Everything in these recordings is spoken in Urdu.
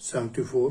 74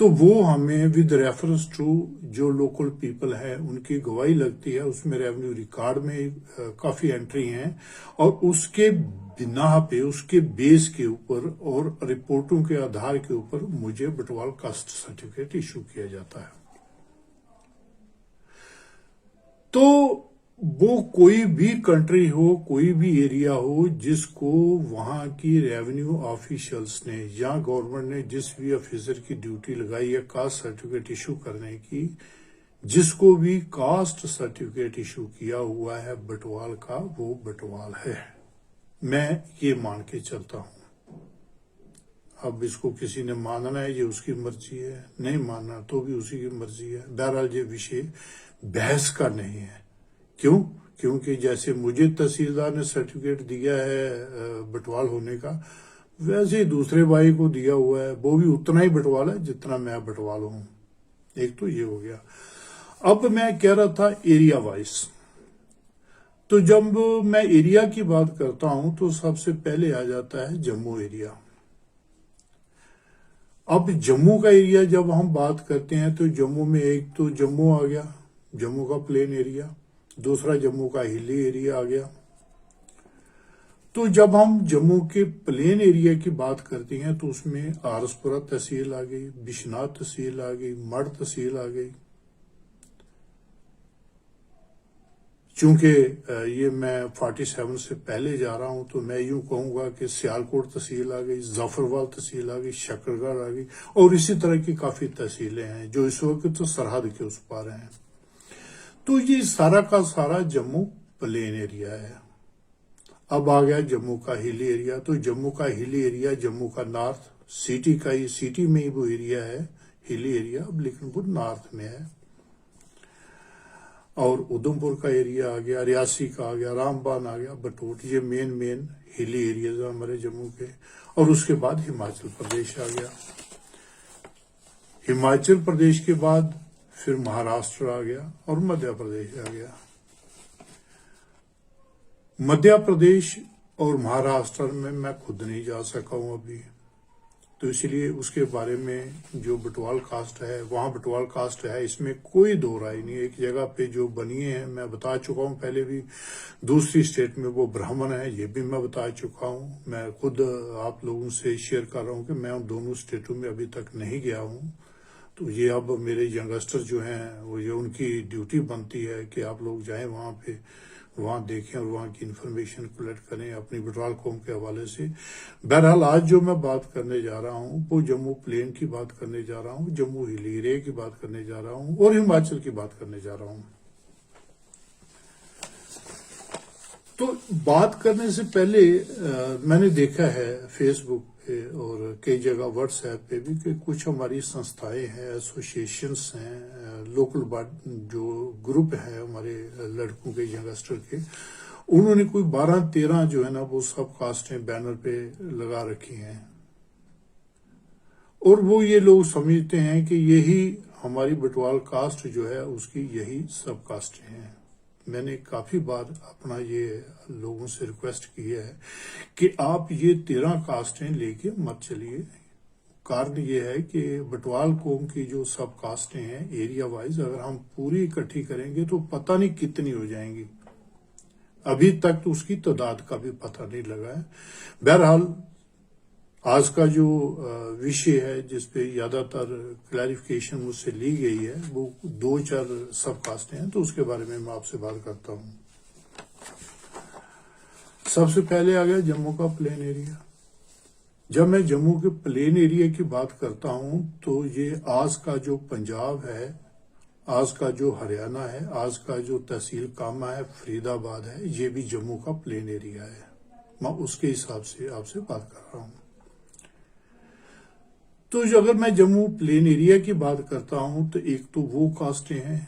تو وہ ہمیں ود ریفرنس ٹو جو لوکل پیپل ہے ان کی گواہی لگتی ہے، اس میں ریونیو ریکارڈ میں کافی انٹری ہیں، اور اس کے بنا پہ، اس کے بیس کے اوپر اور رپورٹوں کے آدھار کے اوپر مجھے بٹوال کاسٹ سرٹیفکیٹ ایشو کیا جاتا ہے۔ تو وہ کوئی بھی کنٹری ہو، کوئی بھی ایریا ہو، جس کو وہاں کی ریونیو آفیشلز نے یا گورنمنٹ نے جس بھی آفیسر کی ڈیوٹی لگائی ہے کاسٹ سرٹیفکیٹ ایشو کرنے کی، جس کو بھی کاسٹ سرٹیفکیٹ ایشو کیا ہوا ہے بٹوال کا، وہ بٹوال ہے۔ میں یہ مان کے چلتا ہوں۔ اب اس کو کسی نے ماننا ہے، یہ اس کی مرضی ہے، نہیں ماننا تو بھی اسی کی مرضی ہے۔ بہرحال یہ وشے بحث کا نہیں ہے۔ کیوں؟ کیونکہ جیسے مجھے تحصیلدار نے سرٹیفکیٹ دیا ہے بٹوال ہونے کا، ویسے ہی دوسرے بھائی کو دیا ہوا ہے، وہ بھی اتنا ہی بٹوال ہے جتنا میں بٹوال ہوں۔ ایک تو یہ ہو گیا۔ اب میں کہہ رہا تھا ایریا وائز۔ تو جب میں ایریا کی بات کرتا ہوں تو سب سے پہلے آ جاتا ہے جموں ایریا۔ اب جموں کا ایریا جب ہم بات کرتے ہیں تو جموں میں ایک تو جموں آ گیا، جموں کا پلین ایریا، دوسرا جموں کا ہلی ایریا آ گیا۔ تو جب ہم جموں کے پلین ایریا کی بات کرتے ہیں تو اس میں آرس پورہ تحصیل آ گئی، بشناہ تحصیل آ گئی، مڑ تحصیل آ گئی۔ چونکہ یہ میں 47 سے پہلے جا رہا ہوں تو میں یوں کہوں گا کہ سیالکوٹ تحصیل آ گئی، ظفروال تحصیل آ گئی، شکرگڑھ آ گئی، اور اسی طرح کی کافی تحصیلیں ہیں جو اس وقت تو سرحد کے اس پار ہیں۔ تو یہ سارا کا سارا جموں پلین ایریا ہے۔ اب آ گیا جموں کا ہلی ایریا۔ تو جموں کا ہلی ایریا جموں کا نارتھ سٹی کا ہی، سٹی میں ہی وہ ایریا ہے ہلی ایریا، لیکن وہ نارتھ میں ہے۔ اور ادھم پور کا ایریا آ گیا، ریاسی کا آ گیا، رام بان آ گیا، بٹوٹ، یہ مین ہلی ایریاز ہیں ہمارے جموں کے۔ اور اس کے بعد ہماچل پردیش آ گیا۔ ہماچل پردیش کے بعد پھر مہاراشٹر آ گیا اور مدھیہ پردیش آ گیا۔ مدھیہ پردیش اور مہاراشٹر میں خود نہیں جا سکا ہوں ابھی، تو اس لیے اس کے بارے میں جو بٹوال کاسٹ ہے، وہاں بٹوال کاسٹ ہے، اس میں کوئی دو رائے نہیں۔ ایک جگہ پہ جو بنی ہیں میں بتا چکا ہوں پہلے بھی، دوسری اسٹیٹ میں وہ برہمن ہے، یہ بھی میں بتا چکا ہوں۔ میں خود آپ لوگوں سے شیئر کر رہا ہوں کہ میں ان دونوں اسٹیٹوں میں ابھی تک نہیں گیا ہوں۔ تو یہ اب میرے ینگسٹر جو ہیں وہ یہ ان کی ڈیوٹی بنتی ہے کہ آپ لوگ جائیں وہاں پہ، وہاں دیکھیں اور وہاں کی انفارمیشن کلیکٹ کریں اپنی بٹوال قوم کے حوالے سے۔ بہرحال آج جو میں بات کرنے جا رہا ہوں وہ جموں پلین کی بات کرنے جا رہا ہوں، جموں ہلی ایریا کی بات کرنے جا رہا ہوں، اور ہماچل کی بات کرنے جا رہا ہوں۔ تو بات کرنے سے پہلے میں نے دیکھا ہے فیس بک پہ اور کئی جگہ واٹس ایپ پہ بھی کہ کچھ ہماری سنستھائیں ہیں، ایسوسیشنز ہیں، لوکل جو گروپ ہیں ہمارے لڑکوں کے، ینگسٹر کے، انہوں نے کوئی 12-13 جو ہے نا وہ سب کاسٹیں بینر پہ لگا رکھی ہیں، اور وہ یہ لوگ سمجھتے ہیں کہ یہی ہماری بٹوال کاسٹ جو ہے اس کی یہی سب کاسٹیں ہیں۔ میں نے کافی بار اپنا یہ لوگوں سے ریکویسٹ کی ہے کہ آپ یہ 13 کاسٹیں لے کے مت چلیے۔ کارن یہ ہے کہ بٹوال قوم کی جو سب کاسٹیں ہیں ایریا وائز اگر ہم پوری اکٹھی کریں گے تو پتہ نہیں کتنی ہو جائیں گی۔ ابھی تک تو اس کی تعداد کا بھی پتہ نہیں لگا ہے۔ بہرحال آج کا جو وشے ہے جس پہ زیادہ تر کلیریفیکیشن مجھ سے لی گئی ہے وہ 2-4 سب کاسٹیں ہیں، تو اس کے بارے میں آپ سے بات کرتا ہوں۔ سب سے پہلے آ گیا جموں کا پلین ایریا۔ جب میں جموں کے پلین ایریا کی بات کرتا ہوں تو یہ آج کا جو پنجاب ہے، آج کا جو ہریانہ ہے، آج کا جو تحصیل کامہ ہے، فرید آباد ہے، یہ بھی جموں کا پلین ایریا ہے۔ میں اس کے حساب سے آپ سے بات کر رہا ہوں۔ تو اگر میں جموں پلین ایریا کی بات کرتا ہوں تو ایک تو وہ کاسٹیں ہیں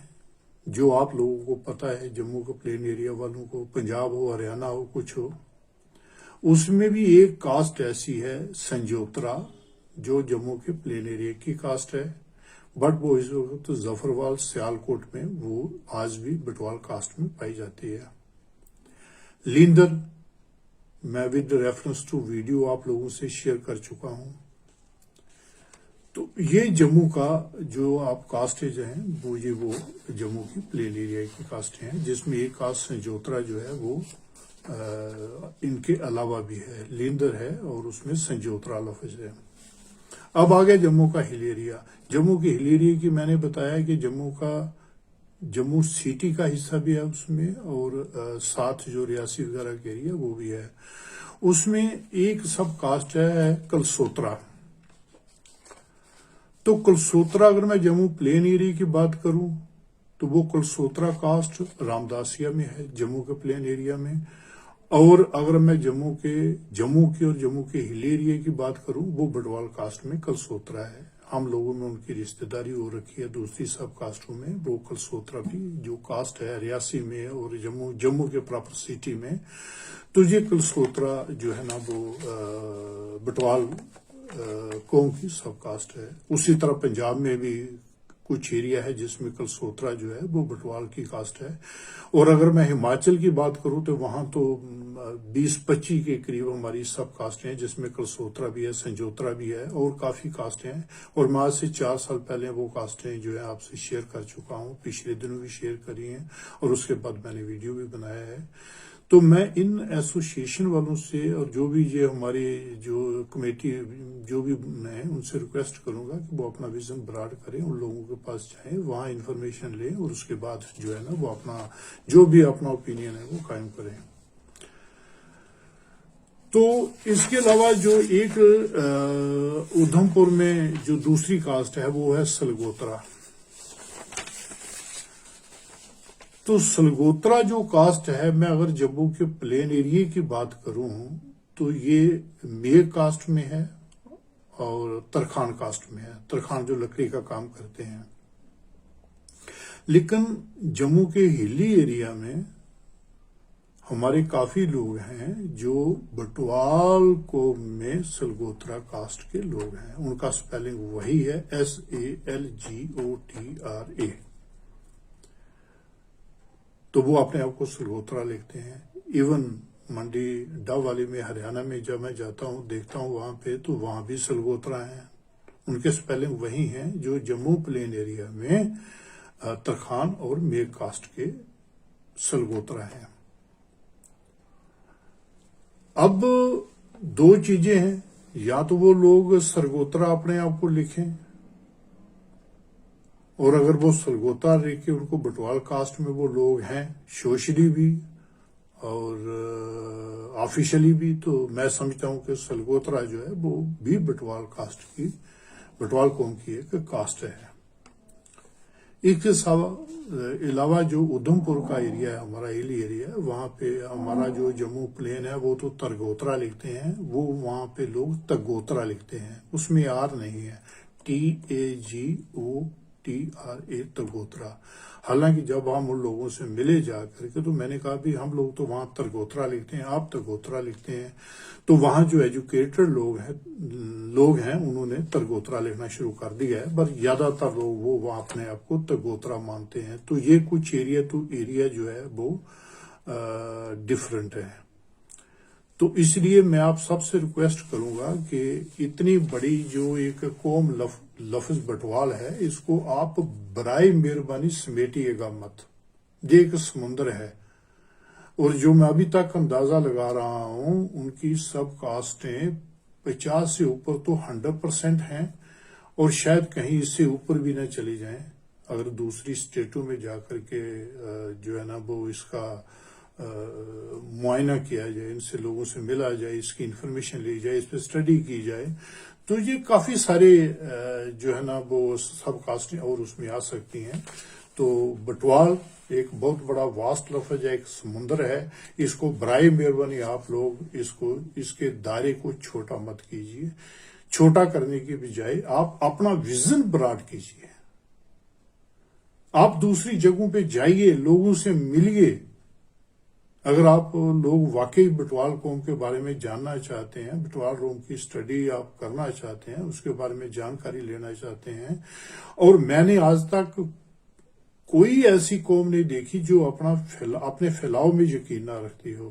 جو آپ لوگوں کو پتہ ہے، جموں کے پلین ایریا والوں کو، پنجاب ہو، ہریانہ ہو، کچھ ہو، اس میں بھی ایک کاسٹ ایسی ہے سنجوترا، جو جموں کے پلین ایریا کی کاسٹ ہے، بٹ وہ اس وقت ظفروال سیالکوٹ میں وہ آج بھی بٹوال کاسٹ میں پائی جاتی ہے۔ لیندر میں ود ریفرنس ٹو ویڈیو آپ لوگوں سے شیئر کر چکا ہوں۔ تو یہ جموں کا جو آپ کاسٹیں جو ہیں وہ جموں کی پلین ایریا کی کاسٹیں ہیں، جس میں ایک کاسٹ سنجوترا جو ہے وہ ان کے علاوہ بھی ہے، لیندر ہے اور اس میں سنجوترا لفظ ہے۔ اب آگے جموں کا ہل ایریا۔ جموں کی ہل ایریا کی میں نے بتایا کہ جموں سٹی کا حصہ بھی ہے اس میں، اور ساتھ جو ریاسی وغیرہ کا ایریا وہ بھی ہے۔ اس میں ایک سب کاسٹ ہے کلسوترا۔ تو کلسوترا اگر میں جموں پلین ایریا کی بات کروں تو وہ کلسوترا کاسٹ رامداسیہ میں ہے، جموں کے پلین ایریا میں۔ اور اگر میں جموں کی اور جموں کے ہل ایریا کی بات کروں، وہ بٹوال کاسٹ میں کلسوترا ہے۔ ہم لوگوں میں ان کی رشتہ داری ہو رکھی ہے دوسری سب کاسٹوں میں، وہ کلسوترا بھی جو کاسٹ ہے ریاسی میں اور جموں کے پراپر سٹی میں، تو یہ کلسوترا جو ہے نا وہ بٹوال قوم کی سب کاسٹ ہے۔ اسی طرح پنجاب میں بھی کچھ ایریا ہے جس میں کلسوترا جو ہے وہ بٹوال کی کاسٹ ہے۔ اور اگر میں ہماچل کی بات کروں تو وہاں تو 20-25 کے قریب ہماری سب کاسٹیں ہیں، جس میں کلسوترا بھی ہے، سنجوترا بھی ہے اور کافی کاسٹیں ہیں۔ اور میں آج سے 4 سال پہلے وہ کاسٹیں جو ہے آپ سے شیئر کر چکا ہوں، پچھلے دنوں بھی شیئر کری ہیں، اور اس کے بعد میں نے ویڈیو بھی بنایا ہے۔ تو میں ان ایسوسیشن والوں سے اور جو بھی یہ ہماری جو کمیٹی جو بھی ہیں ان سے ریکویسٹ کروں گا کہ وہ اپنا ویژن براڈ کریں، ان لوگوں کے پاس جائیں، وہاں انفارمیشن لیں، اور اس کے بعد جو ہے نا وہ جو بھی اپنا اوپینین ہے وہ قائم کریں۔ تو اس کے علاوہ جو ایک ادھم پور میں جو دوسری کاسٹ ہے وہ ہے سلگوترا۔ تو سلگوترا جو کاسٹ ہے، میں اگر جموں کے پلین ایریا کی بات کروں تو یہ میگ کاسٹ میں ہے اور ترخان کاسٹ میں ہے، ترخان جو لکڑی کا کام کرتے ہیں۔ لیکن جموں کے ہلی ایریا میں ہمارے کافی لوگ ہیں جو بٹوال قوم میں سلگوترا کاسٹ کے لوگ ہیں، ان کا سپیلنگ وہی ہے SALGOTRA۔ تو وہ اپنے آپ کو سلگوترا لکھتے ہیں۔ ایون منڈی ڈب والی میں ہریانہ میں جب میں جاتا ہوں دیکھتا ہوں وہاں پہ، تو وہاں بھی سلگوترا ہیں، ان کے سپیلنگ وہی ہیں جو جموں پلین ایریا میں ترخان اور میگ کاسٹ کے سلگوترا ہیں۔ اب 2 چیزیں ہیں، یا تو وہ لوگ سرگوترا اپنے آپ کو لکھیں، اور اگر وہ سلگوترا لکھ کے ان کو بٹوال کاسٹ میں وہ لوگ ہیں سوشلی بھی اور آفیشلی بھی، تو میں سمجھتا ہوں کہ سلگوترا جو ہے وہ بھی بٹوال قوم کی ایک کاسٹ ہے۔ اس کے علاوہ جو ادھم پور کا ایریا ہے ہمارا ہلی ایریا ہے، وہاں پہ ہمارا جو جموں پلین ہے وہ تو ترگوترا لکھتے ہیں، وہ وہاں پہ لوگ تگوترا لکھتے ہیں، اس میں آر نہیں ہے، TAGOTRA ترگوترا۔ حالانکہ جب ہم ان لوگوں سے ملے جا کر کے تو میں نے کہا بھی ہم لوگ تو وہاں ترگوترا لکھتے ہیں، آپ ترگوترا لکھتے ہیں، تو وہاں جو ایجوکیٹڈ لوگ ہیں انہوں نے ترگوترا لکھنا شروع کر دیا ہے، پر زیادہ تر لوگ وہ وہاں اپنے آپ کو ترگوترا مانتے ہیں۔ تو یہ کچھ ایریا جو ہے وہ ڈفرینٹ ہے۔ تو اس لیے میں آپ سب سے ریکویسٹ کروں گا کہ اتنی بڑی جو ایک قوم لفظ بٹوال ہے، اس کو آپ برائے مہربانی سمیٹیے گا مت، یہ ایک سمندر ہے، اور جو میں ابھی تک اندازہ لگا رہا ہوں ان کی سب کاسٹیں 50 سے اوپر تو 100% ہیں، اور شاید کہیں اس سے اوپر بھی نہ چلی جائیں اگر دوسری اسٹیٹوں میں جا کر کے جو ہے نا وہ اس کا معائنہ کیا جائے، ان سے لوگوں سے ملا جائے، اس کی انفارمیشن لی جائے، اس پہ اسٹڈی کی جائے، تو یہ کافی سارے جو ہے نا وہ سب کاسٹیں اور اس میں آ سکتی ہیں۔ تو بٹوال ایک بہت بڑا واسٹ لفظ ہے، ایک سمندر ہے، اس کو برائے مہربانی آپ لوگ اس کے دائرے کو چھوٹا مت کیجیے، چھوٹا کرنے کی بجائے آپ اپنا ویژن براڈ کیجیے، آپ دوسری جگہوں پہ جائیے، لوگوں سے ملیے۔ اگر آپ لوگ واقعی بٹوال قوم کے بارے میں جاننا چاہتے ہیں، بٹوال قوم کی اسٹڈی آپ کرنا چاہتے ہیں، اس کے بارے میں جانکاری لینا چاہتے ہیں، اور میں نے آج تک کوئی ایسی قوم نہیں دیکھی جو اپنے پھیلاؤ میں یقین نہ رکھتی ہو۔